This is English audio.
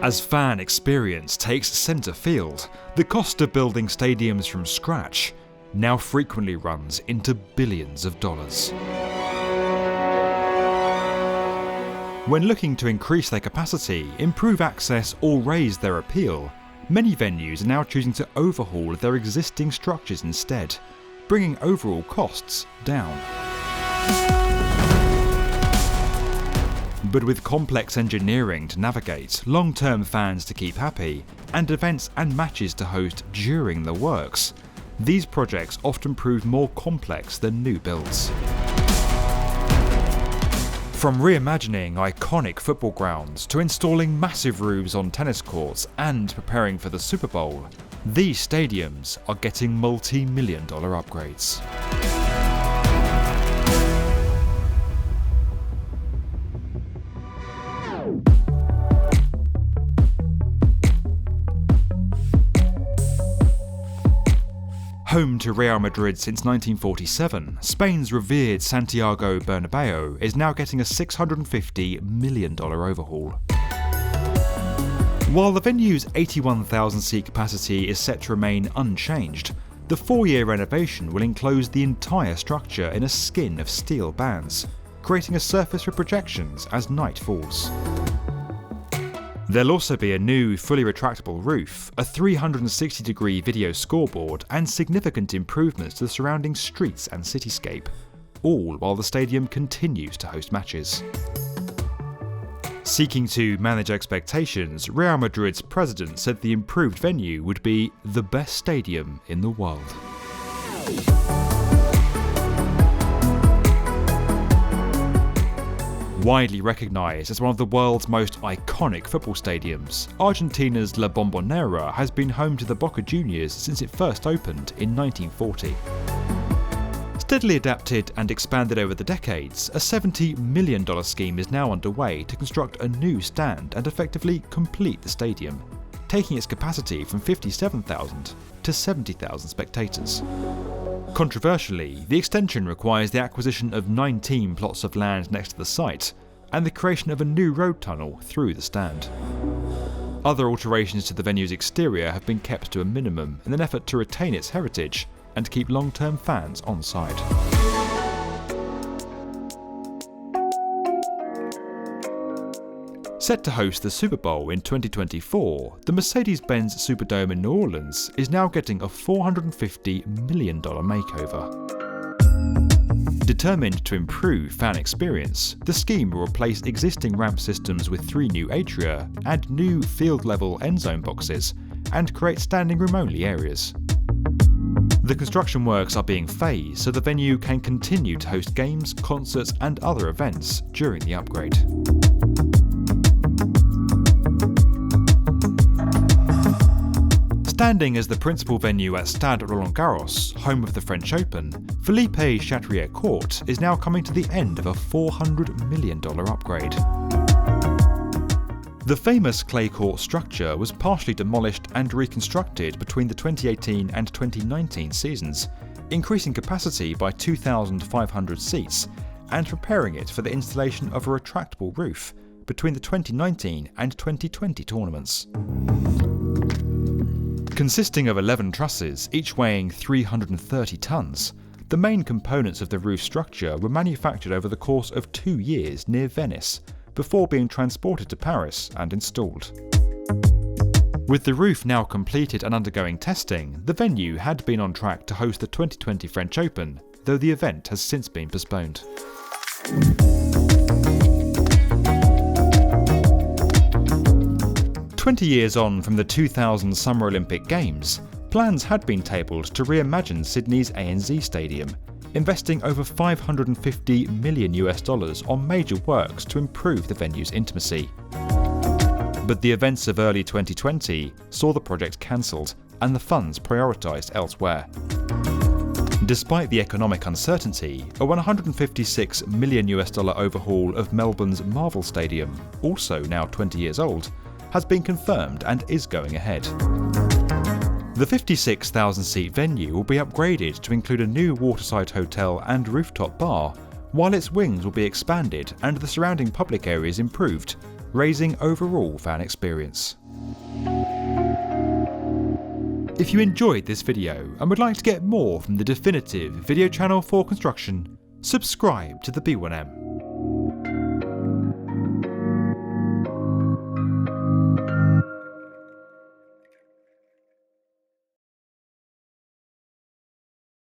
As fan experience takes centre field, the cost of building stadiums from scratch now frequently runs into billions of dollars. When looking to increase their capacity, improve access or raise their appeal, many venues are now choosing to overhaul their existing structures instead, bringing overall costs down. But with complex engineering to navigate, long-term fans to keep happy, and events and matches to host during the works, these projects often prove more complex than new builds. From reimagining iconic football grounds to installing massive roofs on tennis courts and preparing for the Super Bowl, these stadiums are getting multi-million-dollar upgrades. Home to Real Madrid since 1947, Spain's revered Santiago Bernabéu is now getting a $650 million overhaul. While the venue's 81,000 seat capacity is set to remain unchanged, the 4-year renovation will enclose the entire structure in a skin of steel bands, creating a surface for projections as night falls. There'll also be a new, fully retractable roof, a 360-degree video scoreboard, and significant improvements to the surrounding streets and cityscape, all while the stadium continues to host matches. Seeking to manage expectations, Real Madrid's president said the improved venue would be the best stadium in the world. Widely recognised as one of the world's most iconic football stadiums, Argentina's La Bombonera has been home to the Boca Juniors since it first opened in 1940. Steadily adapted and expanded over the decades, a $70 million scheme is now underway to construct a new stand and effectively complete the stadium, taking its capacity from 57,000 to 70,000 spectators. Controversially, the extension requires the acquisition of 19 plots of land next to the site and the creation of a new road tunnel through the stand. Other alterations to the venue's exterior have been kept to a minimum in an effort to retain its heritage and keep long-term fans on side. Set to host the Super Bowl in 2024, the Mercedes-Benz Superdome in New Orleans is now getting a $450 million makeover. Determined to improve fan experience, the scheme will replace existing ramp systems with 3 new atria, add new field-level end-zone boxes, and create standing room-only areas. The construction works are being phased so the venue can continue to host games, concerts, and other events during the upgrade. Standing as the principal venue at Stade Roland Garros, home of the French Open, PHILIPPE-CHATRIER Court is now coming to the end of a $400 million upgrade. The famous clay court structure was partially demolished and reconstructed between the 2018 and 2019 seasons, increasing capacity by 2,500 seats and preparing it for the installation of a retractable roof between the 2019 and 2020 tournaments. Consisting of 11 trusses, each weighing 330 tonnes, the main components of the roof structure were manufactured over the course of 2 years near Venice, before being transported to Paris and installed. With the roof now completed and undergoing testing, the venue had been on track to host the 2020 French Open, though the event has since been postponed. "20 years on from the 2000 Summer Olympic Games, plans had been tabled to reimagine Sydney's ANZ Stadium, investing over $550 million on major works to improve the venue's intimacy. But the events of early 2020 saw the project cancelled and the funds prioritised elsewhere. Despite the economic uncertainty, a $156 million overhaul of Melbourne's Marvel Stadium, also now 20 years old, has been confirmed and is going ahead. The 56,000-seat venue will be upgraded to include a new waterside hotel and rooftop bar, while its wings will be expanded and the surrounding public areas improved, raising overall fan experience. If you enjoyed this video and would like to get more from the definitive video channel for construction, subscribe to the B1M.